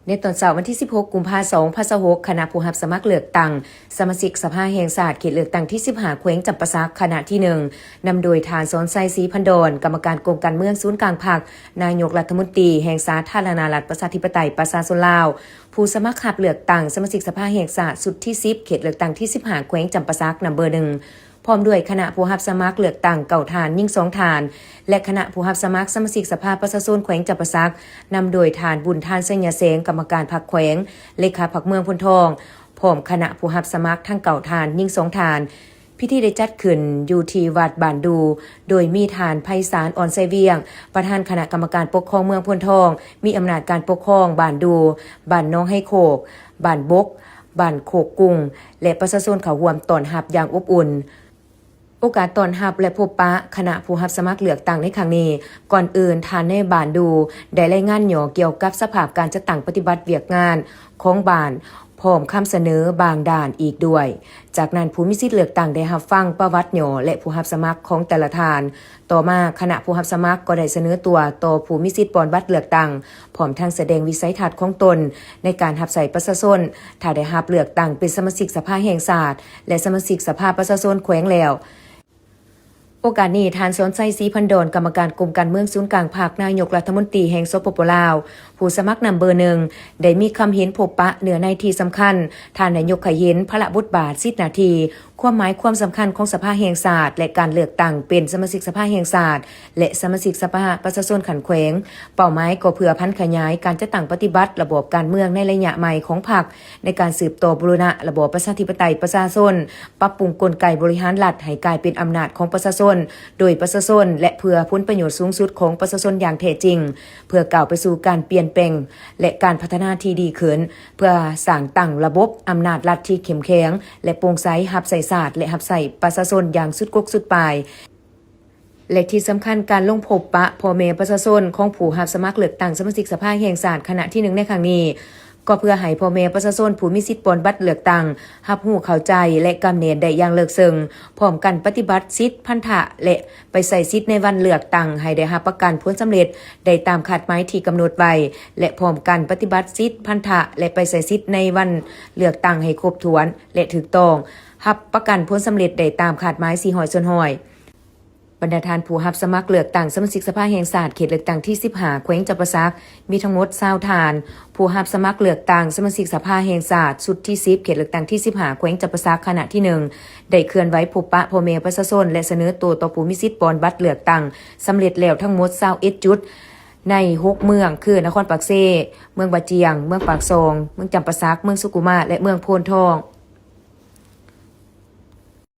ในตอนเสาร์วันที่ 16 กุมภาพันธ์ 2026 คณะผู้รับสมัครเลือกตั้งสมาชิกสภาแห่งชาติเขตเลือกตั้งที่ 15 แขวงจำปาสักคณะที่ 1 นำโดยทานสอนไซศรีพันดอนกรรมการกรมการเมืองศูนย์กลางพรรคนายกรัฐมนตรีแห่งสาธารณรัฐประชาธิปไตยประชาชนลาวผู้สมัครขับเลือกตั้งสมาชิกสภาแห่งชาติสุดที่ 10 เขตเลือกตั้งที่ 15 แขวงจำปาสักนำเบอร์ 1พร้อมด้วยคณะผู้รับสมัครเลือกตั้งเก่าฐานยิ่ง2ฐานและคณะผู้รับสมัครสมาชิกสภาประชาชนแขวงจำปาสักนำโดยฐานบุญทานเสญเสงกรรมการพรรคแขวงเลขาพรรคเมืองพนทองพร้อมคณะผู้รับสมัครทั้งเก่าฐานยิ่ง2ฐานพิธีได้จัดขึ้นอยู่ที่วัดบ้านดูโดยมีฐานไพศาลอ่อนไซเวียงประธานคณะกรรมการปกครองเมืองพนทองมีอำนาจการปกครองบ้านดูบ้านน้องให้โคกบ้านบกบ้านโคกกุ้งและประชาชนเขาร่วมต้อนรับอย่างอบอุ่นโอกาสต้อนรับและพบปะคณะผู้รับสมัครเลือกตั้งในครั้งนี้ก่อนอื่นทานในบ้านดูได้รายงานหย่อเกี่ยวกับสภาพการจัดตั้งปฏิบัติเวียกงานของบ้านพร้อมคำเสนอบางด้านอีกด้วยจากนั้นผู้มีสิทธิ์เลือกตั้งได้รับฟังประวัติหย่อและผู้รับสมัครของแต่ละทานต่อมาคณะผู้รับสมัครก็ได้เสนอตัวต่อผู้มีสิทธิ์ปอนบัตรเลือกตั้งพร้อมทั้งแสดงวิสัยทัศน์ของตนในการรับใช้ประชาชนถ้าได้รับเลือกตั้งเป็นสมาชิกสภาแห่งชาติและสมาชิกสภาประชาชนแขวงแล้วโอกาสนี้ทานสอนไซศรีพันดอนกรรมการกรมการเมืองศูนย์กลางภาคนายกรัฐมนตรีแห่งสปป.ลาวผู้สมัครนำเบอร์ 1ได้มีคำเห็นพบปะเนื้อในที่สำคัญท่านนายกเห็นพระบทบาท10 นาทีความหมายความสำคัญของสภาแห่งชาติและการเลือกตั้งเป็นสมาชิกสภาแห่งชาติและสมาชิกสภาประชาชนขันแขวงเป้าหมายก็เพื่อพันขยายการจัดตั้งปฏิบัติระบบการเมืองในระยะใหม่ของพรรคในการสืบต่อบูรณะระบบประชาธิปไตยประชาชนปรับปรุงกลไกบริหารรัฐให้กลายเป็นอำนาจของประชาชนโดยประชาชนและเพื่อผลประโยชน์สูงสุดของประชาชนอย่างแท้จริงเพื่อก้าวไปสู่การเปลี่ยนแปลงและการพัฒนาที่ดีขึ้นเพื่อสร้างตั้งระบบอำนาจรัฐที่เข้มแข็งและโปร่งใสรับใส่ศาสตร์และรับใส่ประชาชนอย่างสุดกกสุดปลายและที่สำคัญการลงพบปะพ่อแม่ประชาชนของผู้รับสมัครเลือกตั้งสมาชิกสภาแห่งชาติคณะที่ 1ในครั้งนี้ก็เพื่อให้พ่อแม่ประชาชนผู้มีสิทธิ์ปอนบัตรเลือกตั้งรับรู้เข้าใจและกำเนิดได้อย่างเลิกซึ้งพร้อมกันปฏิบัติสิทธิพันธะและไปใส่สิทธิ์ในวันเลือกตั้งให้ได้รับประกันผลสำเร็จได้ตามคาดหมายที่กำหนดไว้และพร้อมกันปฏิบัติสิทธิพันธะและไปใส่สิทธิ์ในวันเลือกตั้งให้ครบถ้วนและถูกต้องรับประกันผลสำเร็จได้ตามคาดหมาย400 ส่วนห้อยบรรดาทานผู้รับสมัครเลือกตั้งสมาชิกสภาแห่งชาติเขตเลือกตั้งที่ 15แขวงจำปาสักมีทั้งหมด20ฐานผู้รับสมัครเลือกตั้งสมาชิกสภาแห่งชาติสุดที่ 10เขตเลือกตั้งที่ 15แขวงจำปาสักคณะที่ 1ได้เคลื่อนไหวพบปะพ่อแม่ประชาชนและเสนอตัวต่อผู้มีสิทธิ์ปอนบัตรเลือกตั้งสำเร็จแล้วทั้งหมด21จุดใน6เมืองคือนครปากเซเมืองบะเจียงเมืองปากซองเมืองจำปาสักเมืองสุกุมาและเมืองโพนทอง